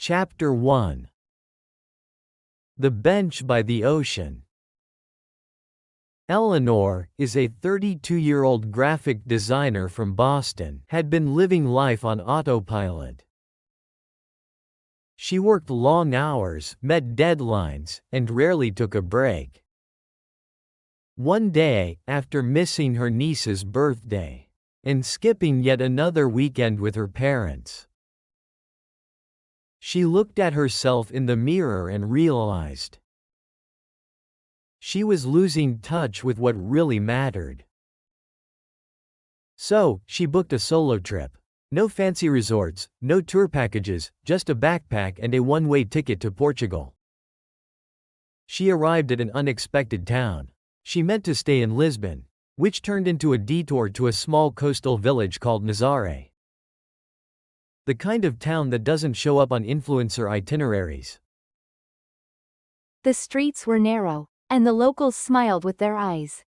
Chapter 1. The Bench by the Ocean. Eleanor is a 32-year-old graphic designer from Boston, had been living life on autopilot. She worked long hours, met deadlines, and rarely took a break. One day, after missing her niece's birthday, and skipping yet another weekend with her parents, she looked at herself in the mirror and realized she was losing touch with what really mattered. So, she booked a solo trip. No fancy resorts, no tour packages, just a backpack and a one-way ticket to Portugal. She arrived at an unexpected town. She meant to stay in Lisbon, which turned into a detour to a small coastal village called Nazaré. The kind of town that doesn't show up on influencer itineraries. The streets were narrow, and the locals smiled with their eyes.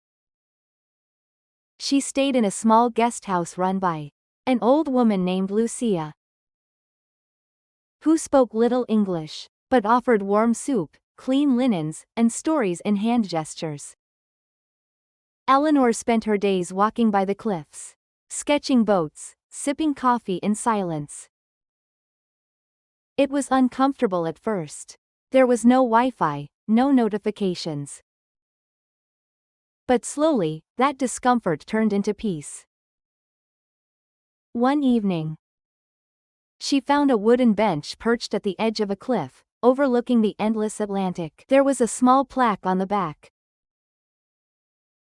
She stayed in a small guest house run by an old woman named Lucia, who spoke little English, but offered warm soup, clean linens, and stories in hand gestures. Eleanor spent her days walking by the cliffs, sketching boats, sipping coffee in silence. It was uncomfortable at first. There was no Wi-Fi, no notifications. But slowly, that discomfort turned into peace. One evening, she found a wooden bench perched at the edge of a cliff, overlooking the endless Atlantic. There was a small plaque on the back.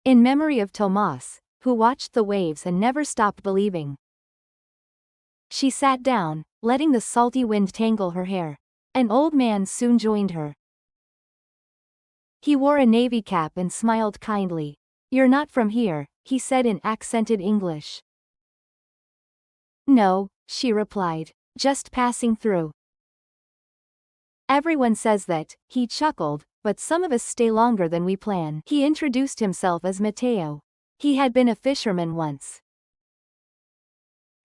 In memory of Tomas, who watched the waves and never stopped believing. She sat down, letting the salty wind tangle her hair. An old man soon joined her. He wore a navy cap and smiled kindly. "You're not from here," he said in accented English. "No," she replied, "just passing through." "Everyone says that," he chuckled, "but some of us stay longer than we plan." He introduced himself as Mateo. He had been a fisherman once.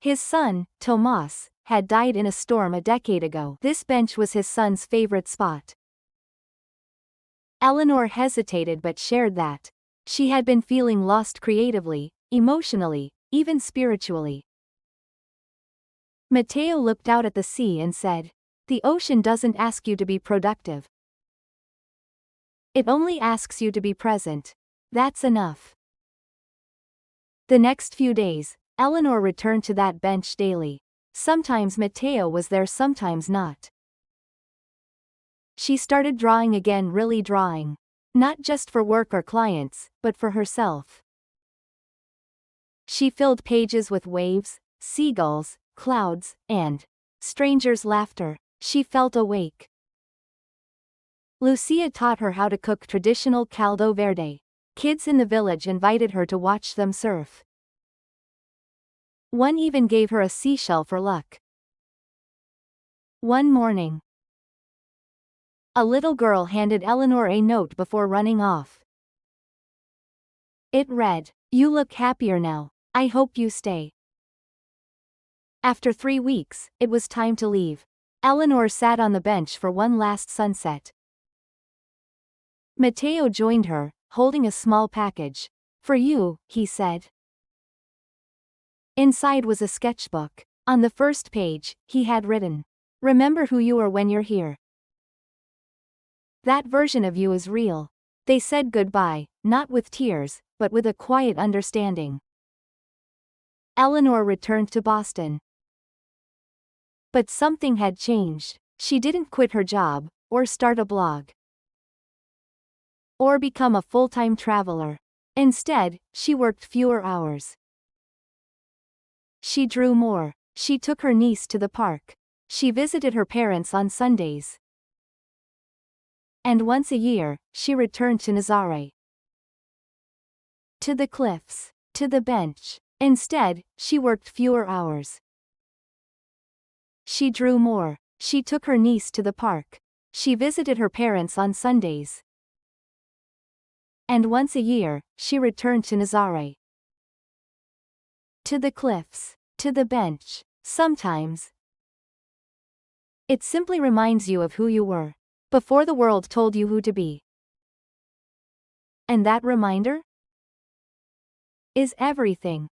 His son, Tomas, had died in a storm a decade ago. This bench was his son's favorite spot. Eleanor hesitated but shared that she had been feeling lost creatively, emotionally, even spiritually. Mateo looked out at the sea and said, "The ocean doesn't ask you to be productive. It only asks you to be present. That's enough." The next few days, Eleanor returned to that bench daily. Sometimes Mateo was there, sometimes not. She started drawing again, really drawing. Not just for work or clients, but for herself. She filled pages with waves, seagulls, clouds, and strangers' laughter. She felt awake. Lucia taught her how to cook traditional caldo verde. Kids in the village invited her to watch them surf. One even gave her a seashell for luck. One morning, a little girl handed Eleanor a note before running off. It read, "You look happier now. I hope you stay." After 3 weeks, it was time to leave. Eleanor sat on the bench for one last sunset. Mateo joined her, holding a small package. "For you," he said. Inside was a sketchbook. On the first page, he had written, "Remember who you are when you're here. That version of you is real." They said goodbye, not with tears, but with a quiet understanding. Eleanor returned to Boston. But something had changed. She didn't quit her job, or start a blog, or become a full-time traveler. Instead, she worked fewer hours. She drew more. She took her niece to the park. She visited her parents on Sundays. And once a year, she returned to Nazaré. To the cliffs. To the bench. Instead, she worked fewer hours. She drew more. She took her niece to the park. She visited her parents on Sundays. And once a year, she returned to Nazaré. To the cliffs. To the bench. Sometimes, It simply reminds you of who you were before the world told you who to be. And that reminder is everything.